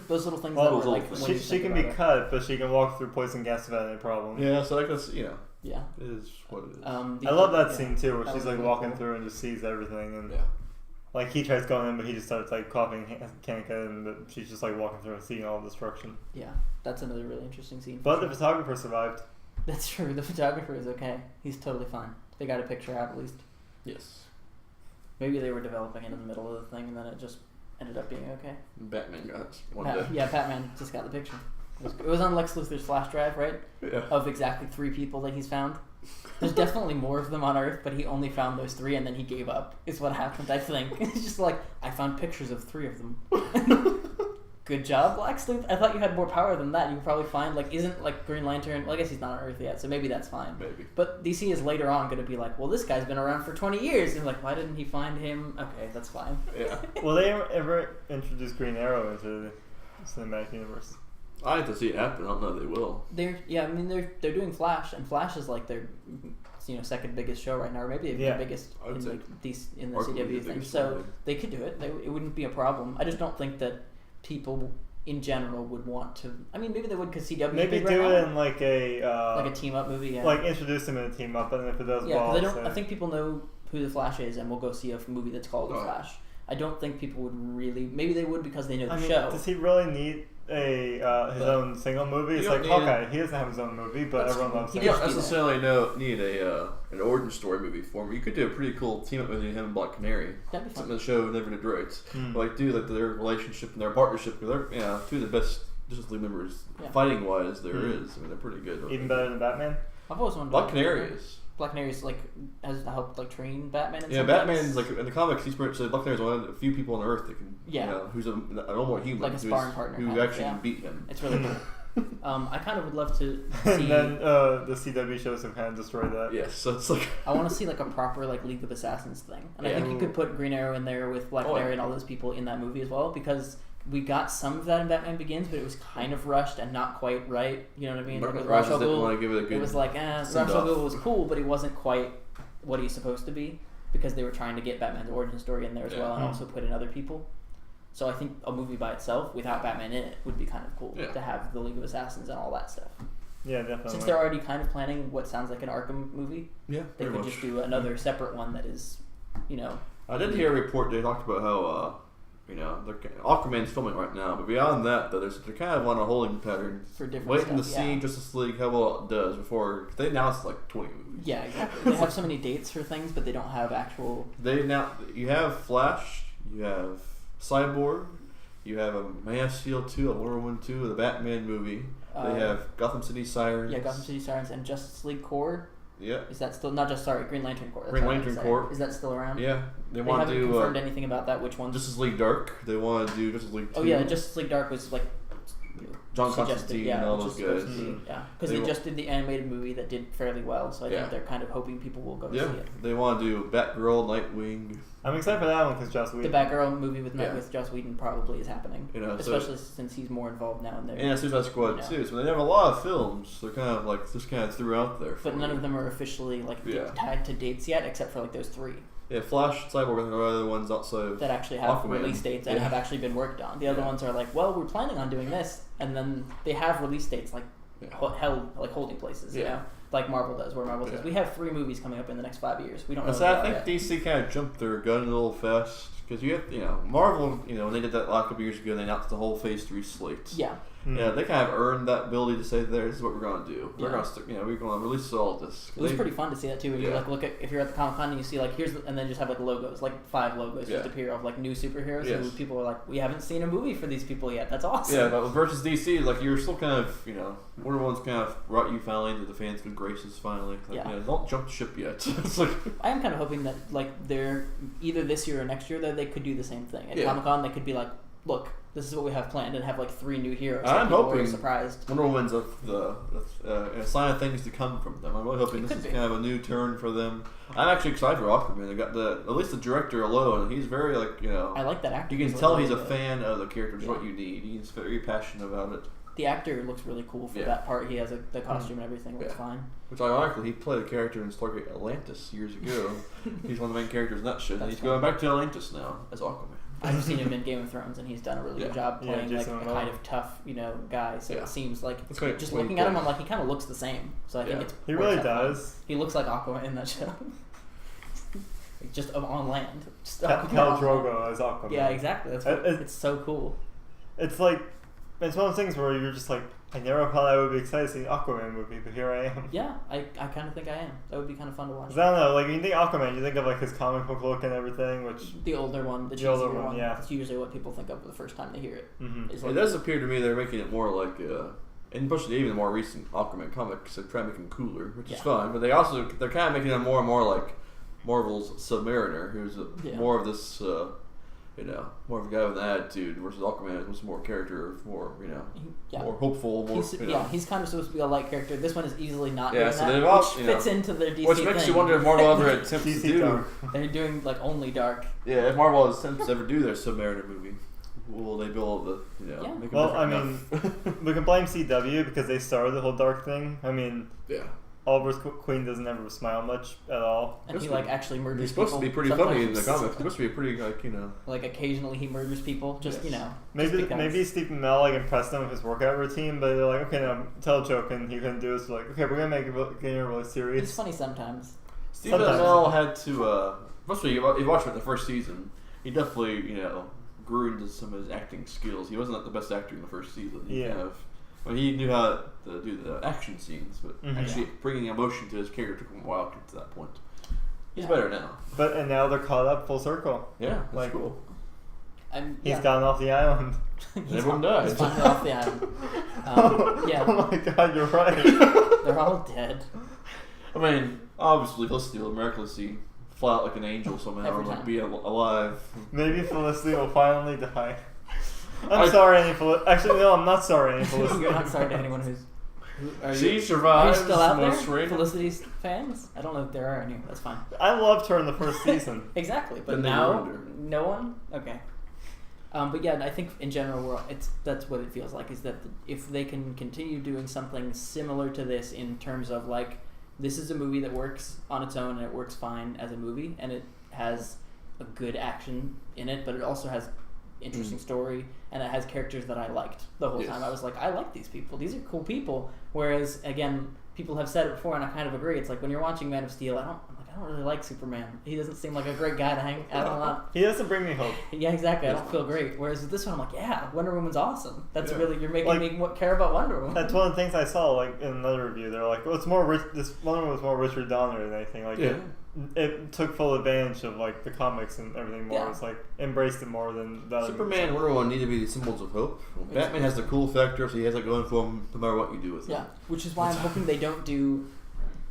those little things All that those were like. little when you She think can about be it. cut, but she can walk through poison gas without any problem. Yeah, so I guess Yeah. it is what it is. I love that yeah. scene too, where That she's was like really walking cool. through and just sees everything, and Yeah. like he tries going in, but he just starts like coughing, can't get in, but she's just like walking through and seeing all the destruction. Yeah, that's another really interesting scene. But the photographer survived. That's true. The photographer is okay. He's totally fine. They got a picture out at least. Yes. Maybe they were developing it in the middle of the thing, and then it just ended up being okay. Batman got it one day. Yeah, Batman just got the picture. It was on Lex Luthor's flash drive, right? Yeah. Of exactly 3 people that he's found. There's definitely more of them on Earth, but he only found those 3, and then he gave up. Is what happened, I think. It's just like, I found pictures of 3 of them. Good job, Lex Luthor. I thought you had more power than that. You could probably find isn't Green Lantern. Well, I guess he's not on Earth yet, so maybe that's fine. Maybe. But DC is later on going to be like, well, this guy's been around for 20 years. And like, why didn't he find him? Okay, that's fine. Yeah. Will they ever introduce Green Arrow into the cinematic universe? I have to see it happen. I don't know if they will. They're doing Flash, and Flash is like their second biggest show right now, or maybe Yeah. the biggest I would in say in the arguably CW the thing. biggest So one. they could do it. It wouldn't be a problem. I just don't think that people in general would want to. I mean, maybe they would because CW. Maybe is big do right it now. in like a team up movie. Yeah. like introduce them in a team up, and if it does Yeah, well, because say- I think people know who the Flash is, and will go see a movie that's called The Oh. Flash. I don't think people would really. Maybe they would because they know the I mean, show. does he really need his But own single movie? It's you like don't need Hawkeye. He doesn't have his own movie, but That's everyone true. loves He him. You does don't do that. necessarily need an origin story movie for him. You could do a pretty cool team up with him and Black Canary. That'd be fun. Something the show never did right. Hmm. Their relationship and their partnership. They're 2 of the best Justice League members Yeah. fighting wise there Hmm. is. I mean, they're pretty good. Even better than Batman. I've always wondered. Black Canary is. Black Canary's has helped train Batman. In Yeah, some Batman's ways. in the comics. He's pretty. So Black Canary's one of the few people on Earth that can. Yeah. Who's a normal human. Like a sparring partner Who kind of, actually yeah. can beat him. It's really cool. I kind of would love to see. And then the CW shows have kind of destroyed that. Yes, so it's like. I want to see a proper League of Assassins thing, and I Yeah. think you could put Green Arrow in there with Black Oh, Canary yeah. and all those people in that movie as well, because we got some of that in Batman Begins, but it was kind of rushed and not quite right. You know what I mean? With Rogers Ra's al didn't Ghul, want to give it a good. it was Ra's al send-off. Ghul was cool, but he wasn't quite what he's supposed to be, because they were trying to get Batman's origin story in there as Yeah. well, and Mhm. also put in other people. So I think a movie by itself without Batman in it would be kind of cool Yeah. to have the League of Assassins and all that stuff. Yeah, definitely. Since they're already kind of planning what sounds like an Arkham movie, Yeah, they pretty could much. just do another separate one that is, I did hear a report. They talked about how Aquaman's filming right now, but beyond that, though, they're kind of on a holding pattern, for different waiting to stuff. see Yeah. Justice League how well it does before they announced 20 movies. Yeah, exactly. They have so many dates for things, but they don't have actual. You have Flash, you have Cyborg, you have a Man of Steel 2, a Wonder Woman 2, the Batman movie. They have Gotham City Sirens. Yeah, Gotham City Sirens and Justice League Corps. Yeah, Is that still not just Green Lantern Corps? That's Green what I meant Lantern to say. Corps. Is that still around? yeah. They They want haven't to do confirmed anything about that. Which ones? Justice League Dark. They want to do Justice League 2. Oh yeah, Justice League Dark was John suggested, Constantine yeah, and all which those is supposed guys. to be- Mm. yeah, because They they wa- just did the animated movie that did fairly well, so I Yeah. think they're kind of hoping people will go Yeah, see it. they want to do Batgirl, Nightwing. I'm excited for that one because Joss The Whedon. Batgirl movie with Yeah. with Joss Whedon probably is happening, So- especially since he's more involved now in there. And Suicide Squad Yeah. too. So they have a lot of films. They're kind of just threw out there. But for none you. of them are officially Yeah. tied to dates yet, except for those 3 Yeah, Flash, Cyborg, and the other ones outside of that actually have Aquaman. release dates and Yeah. have actually been worked on. The other Yeah. ones are well, we're planning on doing this, and then they have release dates Yeah. held holding places, Yeah. like Marvel does, where Marvel says Yeah. we have 3 movies coming up in the next 5 years. We don't know. And so what I they think are yet. DC kind of jumped their gun a little fast because you have Marvel. When they did that a couple years ago, they announced the whole Phase 3 slate. Yeah, Yeah, they kind of earned that ability to say, "This is what we're going to do. We're Yeah. going to, we're going to release all this." It was pretty fun to see that too. When you Yeah. like look at if you're at the Comic Con and you see like and then just have like logos, like 5 logos Yeah. just appear of like new superheroes, Yes. and people are like, we haven't seen a movie for these people yet. That's awesome. Yeah, but versus DC, like you're still kind of, Wonder Woman's kind of brought you finally into the fans' good graces finally. Like, Yeah. Don't jump the ship yet. It's like, I am kind of hoping that like they're either this year or next year that they could do the same thing at Yeah. Comic Con. They could be like, look, this is what we have planned, and have like 3 new heroes. I'm people are hoping surprised. Wonder Woman's a sign of things to come from them. I'm really hoping It this could is be. kind of a new turn for them. I'm actually excited for Aquaman. They got at least the director alone. He's very I like that actor. You can He's tell really he's a good. fan of the character, which is Yeah. what you need. He's very passionate about it. The actor looks really cool for Yeah. that part. He has the costume and everything. Looks Yeah. fine. Which ironically, he played a character in Stargate Atlantis years ago. He's one of the main characters in that shit. And That's he's going back to Atlantis now as Aquaman. I've seen him in Game of Thrones, and he's done a really Yeah. good job Yeah, playing like Jason a Momoa. kind of tough, guy. So Yeah. it seems like It's great. just Way looking at him, cool. I'm like, he kind of looks the same. So I think Yeah. it's He works really out fine. does. He looks like Aquaman in that show. Like, just on land. Just Khal Aquaman on land. Drogo as Aquaman. Yeah, exactly. That's what, It- it's so cool. It's like, it's one of those things where you're just like, I never thought I would be excited to see an Aquaman movie, but here I am. Yeah, I kind of think I am. That would be kind of fun to watch. 'Cause I don't know, like when you think Aquaman, you think of like his comic book look and everything, which. The older one, the The older cheesier one, one. yeah. That's usually what people think of the first time they hear it. Mhm. Is It like, does appear to me they're making it more like, and especially even the more recent Aquaman comics, they're trying to make him cooler, which Yeah. is fine. But they're kind of making him more and more like Marvel's Submariner, who's Yeah. more of this, more of a guy with an attitude, versus Aquaman, who's more character, more, yeah. more hopeful, more. He's kind of supposed to be a light character. This one is easily not Yeah, doing so that, they've all- which fits into their DC Which makes thing. you wonder if Marvel ever attempts to DC do. dark. They're doing like only dark. Yeah, if Marvel attempts to ever do their Submariner movie, will they be able to, Yeah. make Well, them I different enough? We can blame CW because they started the whole dark thing. I mean, Yeah. Oliver's Queen doesn't ever smile much at all. And he Supposed to like actually murders He's supposed to be people pretty funny in the sometimes. comics. He's supposed to be pretty, Like occasionally he murders people, just Yes. Maybe because. maybe Stephen Amell like impressed them with his workout routine, but they're like, okay, now tell a joke, and he couldn't do it. So like, okay, we're gonna make it really It's serious. funny sometimes. Stephen Sometimes. Amell had to, mostly you watched him in the first season. He definitely, grew into some of his acting skills. He wasn't the best actor in the first season. He Yeah. he knew how to do the action scenes, but Mhm. actually bringing emotion to his character took him a while to get to that point. He's Yeah. better now. And now they're caught up full circle. Yeah, that's Like- cool. And He's yeah. gotten off the island. He's Everyone on- dies. He's finally off the island. Yeah, Oh my god, you're right. they're all dead. I mean, obviously, Felicity will miraculously fly out like an angel somehow Every and like time. be alive. Maybe Felicity will finally die. I'm I- sorry, Annie Felicity. Actually, no, I'm not sorry, Annie Felicity. You're not sorry to anyone who's. Are She you survives still out there? most rated. Felicity's fans? I don't know if there are any. That's fine. I loved her in the first season. Exactly, but Then they now ruined her. no one. Okay. But yeah, I think in general, that's what it feels like. Is that if they can continue doing something similar to this in terms of like, this is a movie that works on its own and it works fine as a movie and it has a good action in it, but it also has interesting story and it has characters that I liked the whole Yes. time. I was like, I like these people. These are cool people. Whereas again, people have said it before, and I kind of agree. It's like when you're watching Man of Steel, I don't really like Superman. He doesn't seem like a great guy to hang out on. He doesn't bring me hope. Yeah, exactly. I don't feel great. Whereas with this one, I'm like, yeah, Wonder Woman's awesome. That's Yeah. really, you're making Like- me care about Wonder Woman. That's one of the things I saw, like in another review. They're like, "Well, it's more this Wonder Woman was more Richard Donner than anything." Like, Yeah. it took full advantage of like the comics and everything more. Yeah. It's like embraced it more than the other Superman and movies. Wonder Woman need to be the symbols of hope. Batman has the cool factor, so he has it going for him no matter what you do with him. Yeah, which is why I'm hoping they don't do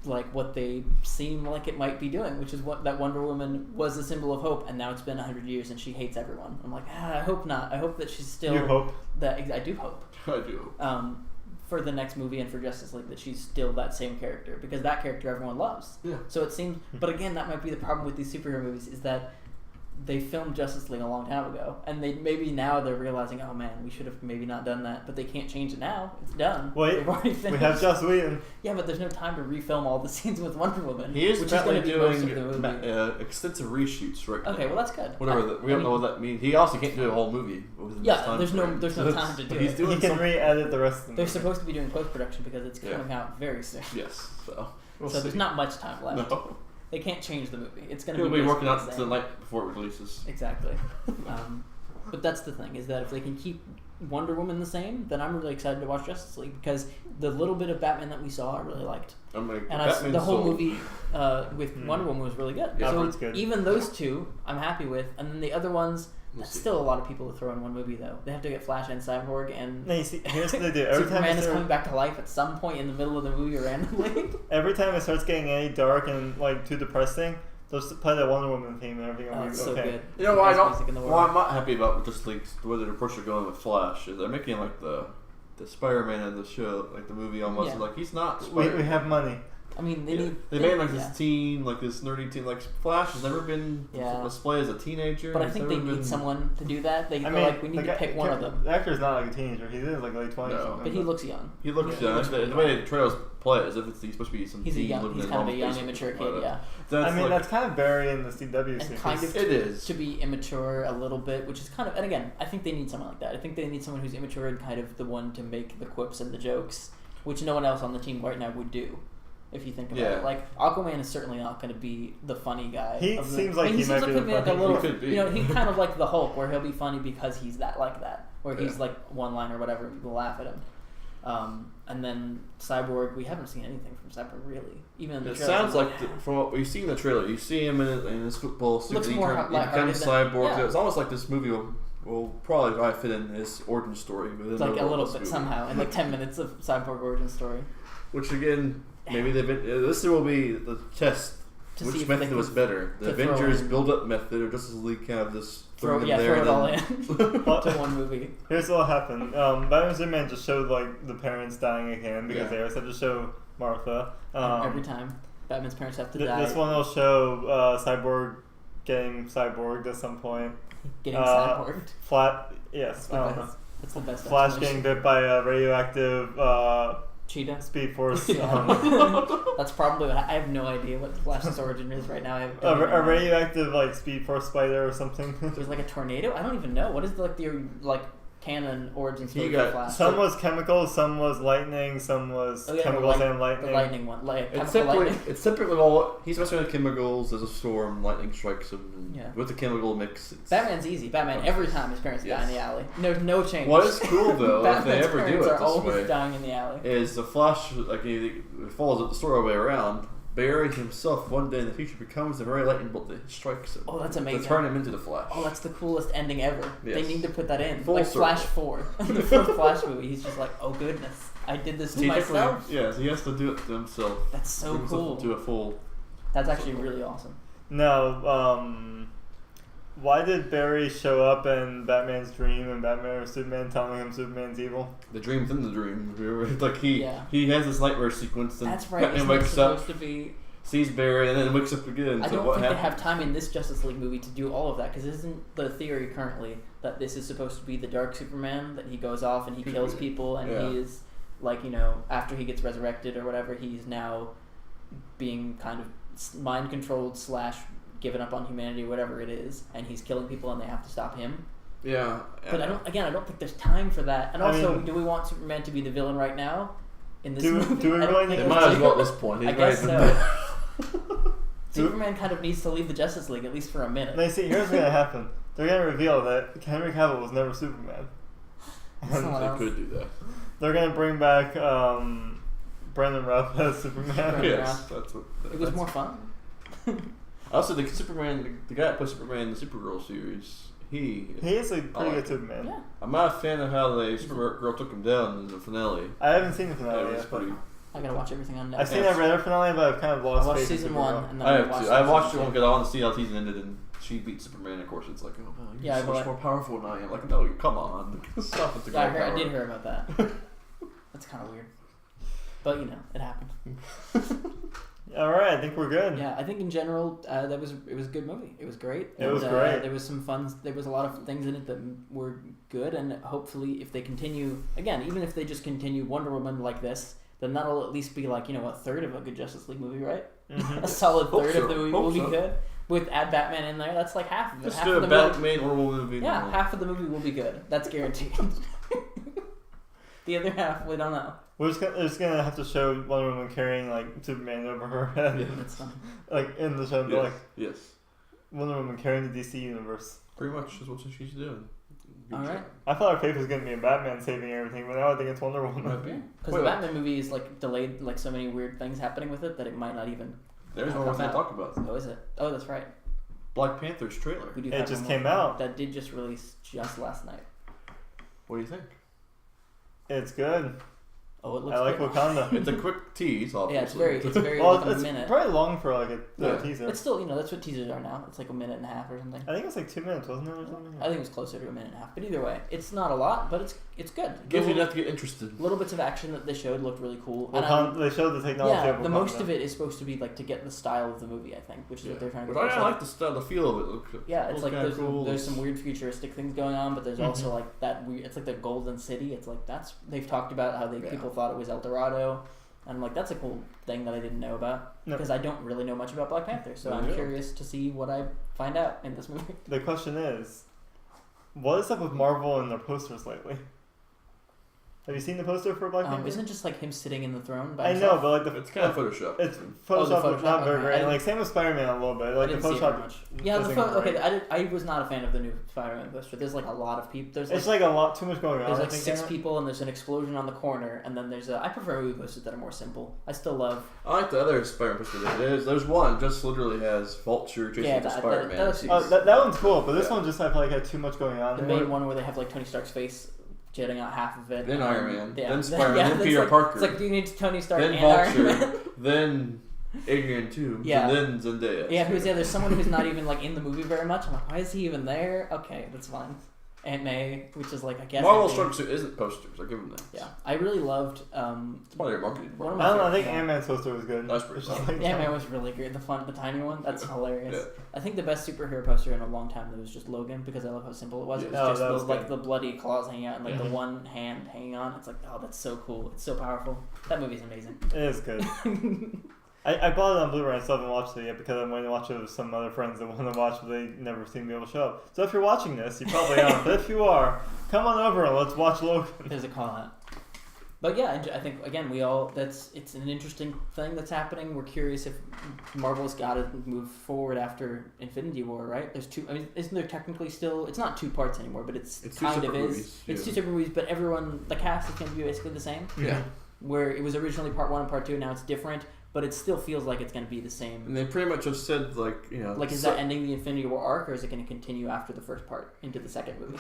like what they seem like it might be doing, which is what that Wonder Woman was a symbol of hope, and now it's been 100 years and she hates everyone. I'm like, I hope not. I hope that she's still. You hope. That I do hope. I do. For the next movie and for Justice League, that she's still that same character, because that character everyone loves. Yeah. So it seems, but again, that might be the problem with these superhero movies, is that they filmed Justice League a long time ago, and maybe now they're realizing, oh man, we should have maybe not done that, but they can't change it now. It's done. Wait, They've already we finished. have Joss Whedon. Yeah, but there's no time to refilm all the scenes with Wonder Woman. He is which apparently is going to be most doing of the movie. extensive reshoots right now. Okay, well that's good. Whatever. We don't know what that means. He also can't do a whole movie. Within this Yeah, time there's no frame. time to do He's it. doing He can something. re-edit the rest of the They're movie. supposed to be doing post production because it's Yeah. coming out very soon. Yes. So. We'll so see. there's not much time left. No. They can't change the movie. It's going to He'll be be working basically out the the same. night before it releases. Exactly. But that's the thing, is that if they can keep Wonder Woman the same, then I'm really excited to watch Justice League because the little bit of Batman that we saw, I really liked. I'm like, And the whole movie with Wonder Woman was really good. Yeah, so it's good. even those two, I'm happy with. And then the other ones, that's see. still a lot of people to throw in one movie, though. They have to get Flash and Cyborg, and No, you see, here's what they do. Every time Superman it is coming starts, back to life at some point in the middle of the movie randomly. every time it starts getting any dark and like too depressing, they'll just play the Wonder Woman theme and everything will Oh, be it's so okay. good. You know why I Best music in the don't? world. Why I'm not happy about just like the way the approach they're going with Flash is they're making like the Spider-Man of the show, like the movie almost Yeah. like he's not We Spider-Man. have money. I mean, they need. They made like yeah. this teen, like this nerdy teen. Like Flash has never been Yeah. displayed as a teenager. But I He's think they never need been- someone to do that. They're I mean, like, we need the to guy- pick one of them. The actor's not like a teenager. He is like late 20s. No. or something. But he looks young. He looks Yeah, young. he looks The really way the trailers play it, as if he's supposed to be some He's a teen young. living He's in kind of a his young, basement immature or something kid. like Yeah. that. I mean, like, that's kind of Barry in the CW And series. kind of it is. to be immature a little bit, which is kind of, and again, I think they need someone like that. I think they need someone who's immature and kind of the one to make the quips and the jokes, which no one else on the team right now would do. If you think about Yeah. it, like Aquaman is certainly not going to be the funny guy. He of the- seems like I mean, he might seems be like the like a funny- little, He could be. you know, he's kind of like the Hulk, where he'll be funny because he's that like that, where he's Yeah. like one line or whatever, people laugh at him. And then Cyborg, we haven't seen anything from Cyborg really, even in the It trailer. sounds like from what we've seen in the trailer, you see him in his football suit. Looks and more he lighthearted becomes than- cyborg. yeah. It's almost like this movie will probably fit in his origin story within it's like the a world little of bit this movie. somehow in like 10 minutes of Cyborg origin story. Which again, maybe this will be the test. To see Which if they method can was better? The to throw Avengers in- build-up method, or Justice League kind of this throw them it and all then- in to one movie. Here's what happened. Batman and Superman just showed like the parents dying again because Yeah. they always have to show Martha. Every time Batman's parents have to This die, one will show Cyborg getting cyborged at some point. getting cyborged. Yes, It's the I don't know. best. It's the best. Flash explanation. getting bit by a radioactive Cheetah. Speed Force. That's probably what I have no idea what Flash's origin is right now. I A, don't even a know. radioactive like Speed Force spider or something. There's like a tornado. I don't even know what is the canon origin story got for Flash. Some was chemicals, some was lightning, some was Oh, yeah, chemicals the and lightning. The lightning one, like It's chemical typically, lightning. it's typically all he's messing with chemicals. There's a storm, lightning strikes him, and Yeah. with the chemical mix. It's, Batman's easy. Batman every time his parents die in the alley. No change. What is cool though, if they Batman's ever do parents it are this always way, dying in the alley. is the Flash like it follows the story all the way around. Barry himself one day in the future becomes the very lightning bolt that strikes him. Oh, that's To amazing. turn him into the Flash. Oh, that's the coolest ending ever. They Yes. need to put that in. Full like Flash circle. 4. In the fourth Flash movie, he's just like, oh goodness, I did this to He myself. definitely- yeah, so he has to do it to himself. That's so Bring himself cool. into a full. That's actually really awesome. No, why did Barry show up in Batman's dream and Batman or Superman telling him Superman's evil? The dream within the dream. Like he has this nightmare sequence, and That's right. Batman Isn't it wakes up, supposed to be? sees Barry, and then wakes up again. I So don't what think happened? they have time in this Justice League movie to do all of that because isn't the theory currently that this is supposed to be the Dark Superman, that he goes off and he Could kills be. people and Yeah. he is like, after he gets resurrected or whatever, he's now being kind of mind controlled / given up on humanity, whatever it is, and he's killing people and they have to stop him. Yeah, But I don't think there's time for that. And I also, mean- do we want Superman to be the villain right now in this Do- movie? do we I don't really think need It it's might as like- well at this point. He's I guess right. so. Superman kind of needs to leave the Justice League at least for a minute. Now, you see, here's what's gonna happen. They're gonna reveal that Henry Cavill was never Superman. Someone They else. could do that. They're gonna bring back Brandon Routh as Superman. Brandon Yes, Routh. that's what. It was that's- more fun. Also, the Superman, the guy that plays Superman in the Supergirl series, He is a pretty like good Superman. Yeah. I'm not a fan of how the Supergirl took him down in the finale. I haven't seen the It finale was yet, but pretty. I gotta watch everything on Netflix. I've seen that Redder finale, but I've kind of I lost watched faith in season Supergirl. 1 and then I I have watched to. I watched it season one 2. because I want to see how the season ended, and she beat Superman. Of course, it's like, oh no, you're Yeah, so but- much more powerful than I am. Like, no, come on, stop with the Yeah, girl I power. did hear about that. That's kind of weird. But, it happened. Alright, I think we're good. Yeah, I think in general, it was a good movie. It was great. It was And, great. There was some fun. There was a lot of things in it that were good, and hopefully, if they continue, again, even if they just continue Wonder Woman like this, then that'll at least be like a third of a good Justice League movie, right? Mhm. A solid Hope third so. of the movie Hope will be so. good. With add Batman in there, that's like half of it. Just Half do of a the movie. Batman Wonder Woman movie. Yeah, half of the movie will be good. That's guaranteed. The other half, we don't know. We're just gonna have to show Wonder Woman carrying like Superman over her head, Yeah. That's fun. like in the show, Yes. like Yes. Wonder Woman carrying the DC universe. Pretty much is what she's doing. Good All right. job. I thought our faith was gonna be in Batman saving everything, but now I think it's Wonder Might Woman. be. Because the Batman movie is like delayed, like so many weird things happening with it that it might not even. There's Come more to out. talk about. Oh, is it? Oh, that's right. Black Panther's trailer. We do It have just one more came thing. out. That did just release just last night. What do you think? It's good. Oh, it looks. I like good. Wakanda. It's a quick tease, obviously. Yeah, it's very Well, like a it's minute. probably long for like a Yeah. teaser. It's still, that's what teasers are now. It's like a minute and a half or something. I think it's like 2 minutes, wasn't it, or something? I think it was closer to a minute and a half. But either way, it's not a lot, but it's good. Gives you Little- enough to get interested. little bits of action that they showed looked really cool. And They showed the technology of yeah, Wakanda. the most of it is supposed to be like to get the style of the movie, I think, which is what they're trying to But do. I like the style, the feel of it. Yeah, it's like kinda there's, cool. there's some weird futuristic things going on, but there's also Mhm. like that weird. It's like the Golden City. It's like they've talked about how Yeah. people thought it was El Dorado, and I'm like that's a cool thing that I didn't know about No. because I don't really know much about Black Panther, so Yeah, I'm yeah. curious to see what I find out in this movie. The question is, what is up with Marvel and their posters lately? Have you seen the poster for Black Panther? Isn't it just like him sitting in the throne by I himself? know, but like the It's kind of Photoshop. it's Oh, the Photoshop, Photoshop, not very okay. great. I And like same with Spider-Man a little bit. I Like the didn't see it very Photoshop. much. Yeah, the isn't okay. great. I was not a fan of the new Spider-Man poster. There's like a lot of people. There's It's like a lot too much going on. there's I like think, 6 in it. people and there's an explosion on the corner and then there's I prefer movie posters that are more simple. I still love I like the other Spider-Man poster. There's one just literally has Vulture chasing Yeah, the that Spider-Man. looks- Oh, that one's cool, but this Yeah. one just I feel like had too much going on. the there. main one where they have like Tony Stark's face jetting out half of it. Then Iron Man, Yeah. then Spider-Man, then it's Peter like, Parker. It's like do you need Tony Stark then and Iron Man? Vulture, then Adrian Toombs, Yeah. and then Zendaya. Yeah, there's someone who's not even like in the movie very much. I'm like, why is he even there? Okay, that's fine. Aunt May, which is like I guess Marvel Aunt May. Strong Suit isn't posters. I give them that. Yeah, I really loved. It's probably their marketing One of department. my I don't know. I think favorite- Ant-Man's poster was good. That's pretty It's just solid. like- Ant Man was really great. The tiny one. That's hilarious. Yeah. I think the best superhero poster in a long time that was just Logan because I love how simple it was. It was Yeah. Oh, just that the, was like good. the bloody claws hanging out and like Mhm. the one hand hanging on. It's like oh that's so cool. It's so powerful. That movie's amazing. It is good. I bought it on Blu-ray. I still haven't watched it yet because I'm waiting to watch it with some other friends that want to watch, but they never seem to be able to show up. So if you're watching this, you probably aren't. But if you are, come on over and let's watch Logan. There's a call out. But yeah, I think again it's an interesting thing that's happening. We're curious if Marvel's got to move forward after Infinity War, right? There's two. I mean, isn't there technically still? It's not 2 parts anymore, but it's two kind of separate is. movies, It's yeah. 2 separate movies, but the cast is going to be basically the same. Yeah. Where it was originally part 1 and part 2, now it's different, but it still feels like it's going to be the same. And they pretty much have said like Like, is that ending the Infinity War arc, or is it going to continue after the first part into the second movie?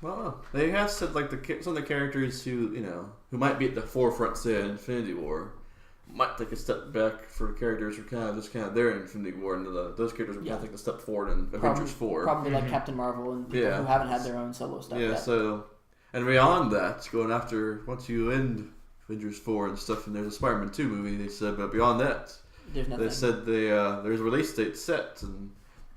Well, they have said like some of the characters who who might be at the forefront, say in Infinity War, might take a step back for characters who are kind of there in Infinity War, and those characters will kind of take a step forward in Avengers 4. Probably like Mhm. Captain Marvel and people Yeah. who haven't had their own solo stuff Yeah, yet. so and beyond that, going after once you end Avengers 4 and stuff, and there's a Spider-Man 2 movie, they said, but beyond that, There's nothing. they said there's a release date set, and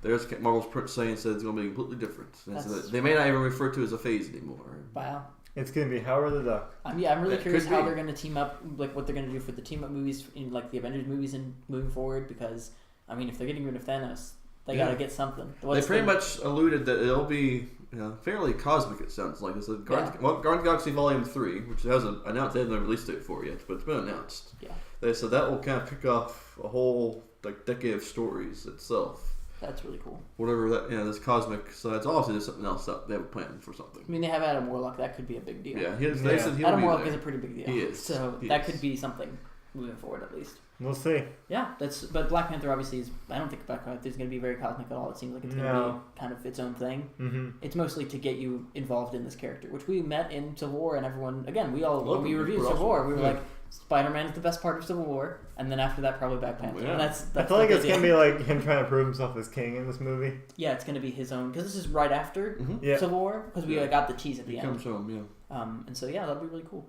there's Marvel's print saying said it's going to be completely different. And so That's- that they may not even refer to it as a phase anymore. Wow. It's gonna be Howard the Duck. I'm really It curious could how be. they're going to team up, like what they're going to do for the team up movies in like the Avengers movies and moving forward. Because I mean, if they're getting rid of Thanos, they Yeah. got to get something. They pretty much alluded that it'll be fairly cosmic. It sounds like it's a Guardians of the Galaxy Volume 3, which hasn't announced. They haven't a release date for it yet, but it's been announced. Yeah. They said that will kind of kick off a whole like decade of stories itself. That's really cool. Whatever that this cosmic. So it's obviously there's something else up. They have a plan for something. I mean, they have Adam Warlock. That could be a big deal. Yeah, they Yeah. said he'll Adam be Warlock there. is a pretty big deal. He is. So He that is. could be something moving forward at least. We'll see. Yeah, but Black Panther obviously is. I don't think Black Panther is going to be very cosmic at all. It seems like it's going to No. be kind of its own thing. Mm-hmm. It's mostly to get you involved in this character, which we met in Civil War, and everyone again when Logan we was reviewed pretty Civil War, we were awesome. like, Spider-Man is the best part of Civil War, and then after that probably Black Panther. Yeah. And that's I feel like what it's they gonna did. be like him trying to prove himself as king in this movie. Yeah, it's going to be his own because this is right after Mm-hmm. Yeah. Civil War because we Yeah. got the tease at the He end. comes home, yeah. And so yeah, that'll be really cool.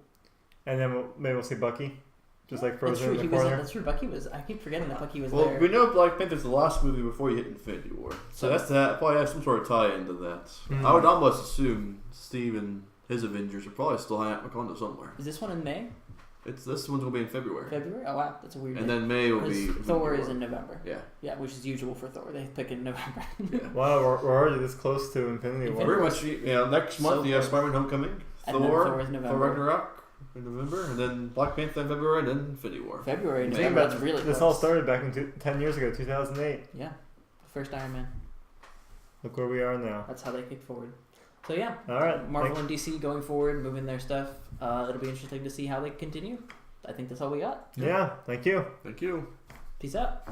And then maybe we'll see Bucky, just like That's frozen true. in He the was. corner. That's true. Bucky was. I keep forgetting that Bucky was Well, there. we know Black Panther's the last movie before you hit Infinity War, so that's that. Probably have some sort of tie into that. Mhm. I would almost assume Steve and his Avengers are probably still hanging out in Wakanda somewhere. Is this one in May? This one's gonna be in February, February? Oh wow, that's a weird. and date. then May will 'Cause be Thor Infinity is in War. November. Yeah, Yeah, which is usual for Thor. They pick in November. yeah. Wow, we're already this close to Infinity War. Pretty much. Next month So you have close. Spider-Man: Homecoming, And then Thor, Thor is November. Thor Ragnarok in November, and then Black Panther in February, and then Infinity War. February, Think November. about That's really This close. all started back in 10 years ago, 2008. Yeah, first Iron Man. Look where we are now. That's how they kicked forward. So yeah, All right. Marvel and DC going forward, moving their stuff. It'll be interesting to see how they continue. I think that's all we got. Yeah. Thank you. Thank you. Peace out.